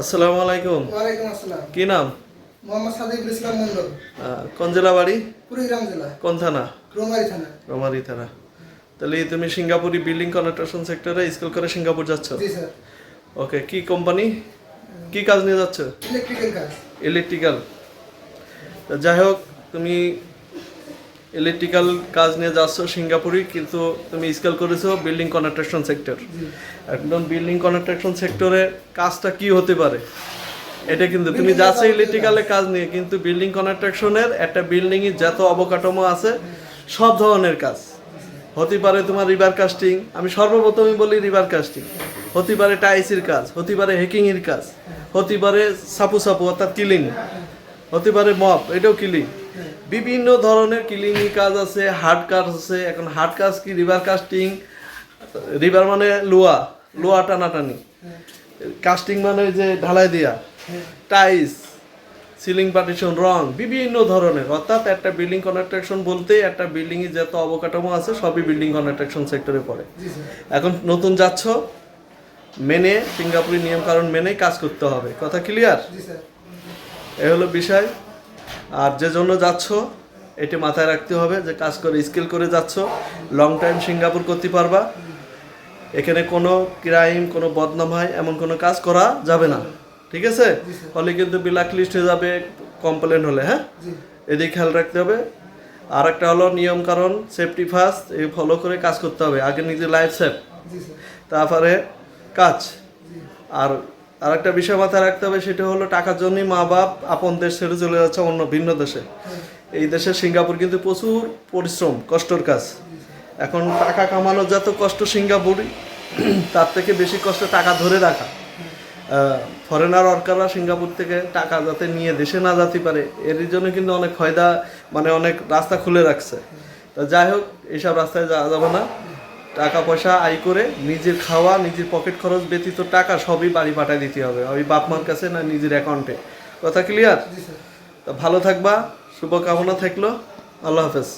আসসালামু আলাইকুম। ওয়ালাইকুম আসসালাম। কি নাম? মোহাম্মদ সাদিকুল ইসলাম মন্ডল। কোন জেলা বাড়ি? কুড়িগ্রাম জেলা, কোন থানা? রৌমারী থানা। রোমারি থানা। তাহলে তুমি সিঙ্গাপুরি বিল্ডিং কনস্ট্রাকশন সেক্টরে স্কুল করে সিঙ্গাপুর যাচ্ছ? জি স্যার। ওকে, কি কোম্পানি, কি কাজ নিয়ে যাচ্ছ? ইলেকট্রিক্যাল কাজ। ইলেকট্রিক্যাল। যাই হোক, তুমি ইলেকট্রিক্যাল কাজ নিয়ে যাচ্ছ সিঙ্গাপুরি, কিন্তু তুমি স্কেল করেছো বিল্ডিং কনস্ট্রাকশন সেক্টর। একদম বিল্ডিং কনস্ট্রাকশন সেক্টরে কাজটা কি হতে পারে এটা কিন্তু তুমি যাচ্ছ ইলেকট্রিক্যালের কাজ নিয়ে, কিন্তু বিল্ডিং কনস্ট্রাকশনের একটা বিল্ডিংয়ের যত অবকাঠামো আছে সব ধরনের কাজ হতে পারে। তোমার রিভার কাস্টিং, আমি সর্বপ্রথমই বলি রিভার কাস্টিং, হতে পারে টাইসের কাজ, হতে পারে হেকিংয়ের কাজ, হতে পারে সাপু সাপু অর্থাৎ কিলিং, হতে পারে মপ, এটাও কিলিং। বিভিন্ন ধরনের কিলিংয়ের কাজ আছে, হার্ড কাজ আছে। এখন হার্ড কাজ কি? রিভার কাস্টিং, রিভার মানে লোয়া, লোয়া টানাটানি, কাস্টিং মানে যে ঢালাই দেয়া, টাইস, সিলিং পার্টিশন, রং, বিভিন্ন ধরনের। অর্থাৎ একটা বিল্ডিং কনস্ট্রাকশন বলতে একটা বিল্ডিংয়ে যত অবকাঠামো আছে সবই বিল্ডিং কনস্ট্রাকশন সেক্টরে পড়ে। এখন নতুন যাচ্ছ, মেনে সিঙ্গাপুরি নিয়ম কারণ মেনেই কাজ করতে হবে। কথা ক্লিয়ার? এ হলো বিষয়। আর যে জন্য যাচ্ছ এটা মাথায় রাখতে হবে যে কাজ করে স্কিল করে যাচ্ছ, লং টাইম সিঙ্গাপুর করতে পারবা। এখানে কোনো ক্রাইম, কোনো বদনামায় এমন কোনো কাজ করা যাবে না, ঠিক আছে? হলে কিন্তু ব্ল্যাক লিস্ট হয়ে যাবে কমপ্লেন হলে। হ্যাঁ, এদিকে খেয়াল রাখতে হবে। আর একটা হলো নিয়ম কারণ, সেফটি ফার্স্ট, এই ফলো করে কাজ করতে হবে। আগে নিজের লাইফ সেফ, তারপরে কাজ। আর একটা বিষয় মাথায় রাখতে হবে, সেটা হলো টাকার জন্যই মা বাপ আপন দেশ ছেড়ে চলে যাচ্ছে অন্য ভিন্ন দেশে। এই দেশে সিঙ্গাপুর কিন্তু প্রচুর পরিশ্রম, কষ্টর কাজ। এখন টাকা কামানোর যত কষ্ট সিঙ্গাপুরি, তার থেকে বেশি কষ্ট টাকা ধরে রাখা। ফরেনার ওয়ার্কাররা সিঙ্গাপুর থেকে টাকা যাতে নিয়ে দেশে না যেতে পারে, এর জন্য কিন্তু অনেক ফায়দা, মানে অনেক রাস্তা খুলে রাখছে। তা যাই হোক, এইসব রাস্তায় যাওয়া যাবে না। টাকা পয়সা আয় করে নিজের খাওয়া, নিজের পকেট খরচ ব্যতীত টাকা সবই বাড়ি পাঠায় দিতে হবে, ওই বাপ মার কাছে না নিজের অ্যাকাউন্টে। কথা ক্লিয়ার? তা ভালো থাকবা, শুভকামনা থাকলো। আল্লাহ হাফেজ।